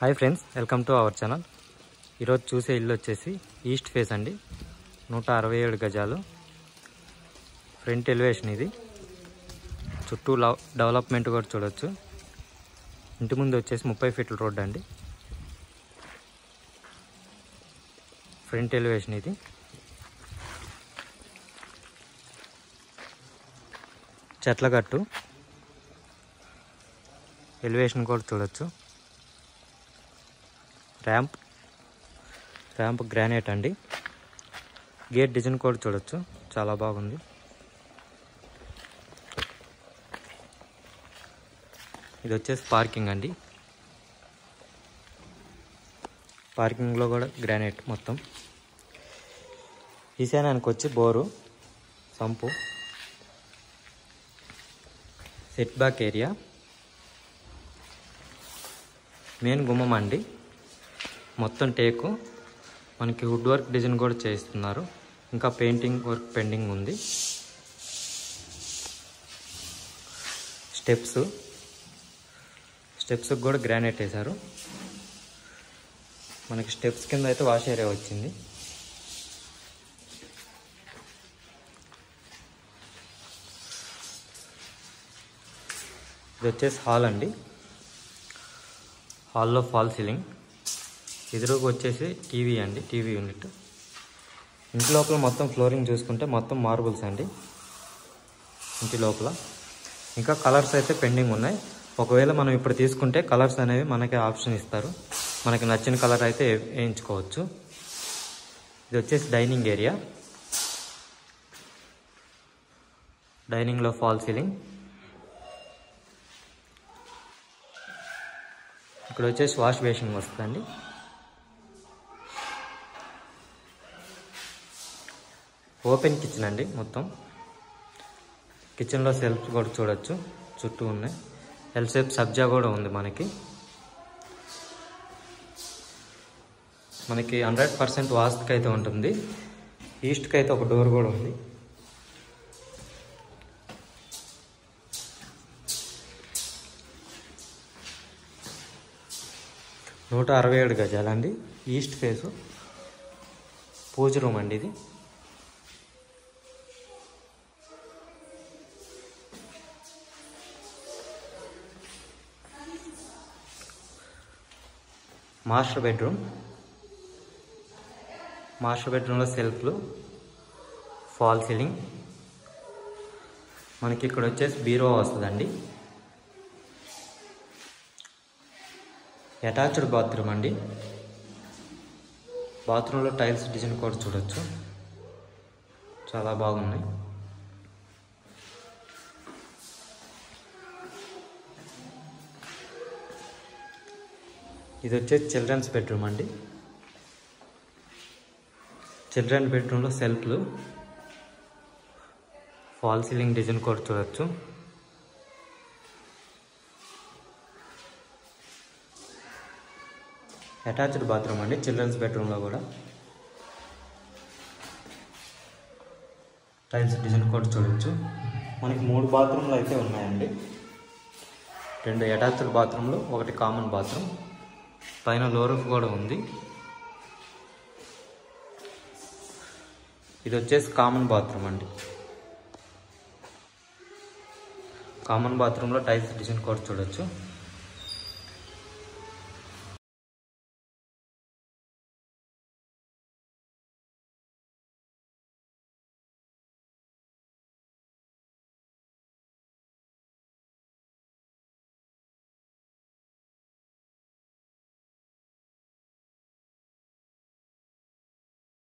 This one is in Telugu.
Hi friends, welcome to our channel. ఈరోజు చూసే ఇల్లు వచ్చేసి ఈస్ట్ ఫేస్ అండి. 167 గజాలు ఫ్రంట్ ఎలివేషన్. ఇది చుట్టూ డెవలప్మెంట్ కూడా చూడొచ్చు. ఇంటి ముందు వచ్చేసి 30 ఫీట్ల రోడ్ అండి. ఫ్రంట్ ఎలివేషన్ ఇది. చెట్లగట్టు ఎలివేషన్ కూడా చూడొచ్చు. ర్యాంప్ గ్రానైట్ అండి. గేట్ డిజైన్ కూడా చూడొచ్చు, చాలా బాగుంది. ఇది వచ్చేసి పార్కింగ్ అండి. పార్కింగ్లో కూడా గ్రానైట్ మొత్తం. ఈశాన్యానికి వచ్చి bore, sump, set back area, main గుమ్మం అండి. మొత్తం టేకు. మనకి వుడ్ వర్క్ డిజైన్ కూడా చేస్తున్నారు. ఇంకా పెయింటింగ్ వర్క్ పెండింగ్ ఉంది. స్టెప్స్ కూడా గ్రానైట్ వేశారు. మనకి స్టెప్స్ కింద అయితే వాష్ ఏరియా వచ్చింది. ఇది వచ్చేసి హాల్ అండి. హాల్లో ఫాల్ సీలింగ్. ఎదురుగా వచ్చేసి టీవీ అండి, టీవీ యూనిట్. ఇంటి లోపల మొత్తం ఫ్లోరింగ్ చూసుకుంటే మొత్తం మార్బుల్స్ అండి ఇంటి లోపల. ఇంకా కలర్స్ అయితే పెండింగ్ ఉన్నాయి. ఒకవేళ మనం ఇప్పుడు తీసుకుంటే కలర్స్ అనేవి మనకి ఆప్షన్ ఇస్తారు. మనకి నచ్చిన కలర్ అయితే వేయించుకోవచ్చు. ఇది వచ్చేసి డైనింగ్ ఏరియా. డైనింగ్లో ఫాల్ సీలింగ్. ఇక్కడ వచ్చేసి వాష్ బేసిన్ వస్తుందండి. ఓపెన్ కిచెన్ అండి. మొత్తం కిచెన్లో సెల్ఫ్ కూడా చూడొచ్చు, చుట్టూ ఉన్నాయి. ఎల్ షేప్ సబ్జా కూడా ఉంది మనకి. 100% వాస్తుకి అయితే ఉంటుంది. ఈస్ట్కి అయితే ఒక డోర్ కూడా ఉంది. నూట 67 గజాలండి. ఈస్ట్ ఫేసు పూజ రూమ్ అండి. ఇది మాస్టర్ బెడ్రూమ్. మాస్టర్ బెడ్రూమ్లో సెల్ఫ్లు, ఫాల్ సీలింగ్. మనకి ఇక్కడ వచ్చేసి బీరో వస్తుందండి. అటాచ్డ్ బాత్రూమ్ అండి. బాత్రూంలో టైల్స్ డిజైన్ కూడా చూడొచ్చు, చాలా బాగున్నాయి. ఇది వచ్చేసి చిల్డ్రన్స్ బెడ్రూమ్ అండి. చిల్డ్రన్ బెడ్రూమ్లో సెల్ఫ్లు, ఫాల్ సీలింగ్ డిజైన్ కూడా చూడొచ్చు. అటాచ్డ్ బాత్రూమ్ అండి చిల్డ్రన్స్ బెడ్రూమ్లో కూడా. టైల్స్ డిజైన్ కూడా చూడొచ్చు. మనకి 3 బాత్రూమ్లు అయితే ఉన్నాయండి. 2 అటాచ్డ్ బాత్రూమ్లు, 1 కామన్ బాత్రూమ్. పైన లో రూఫ్ కూడా ఉంది. ఇది వచ్చేసి కామన్ బాత్రూమ్ అండి. కామన్ బాత్రూంలో టైల్స్ డిజైన్ కూడా చూడొచ్చు.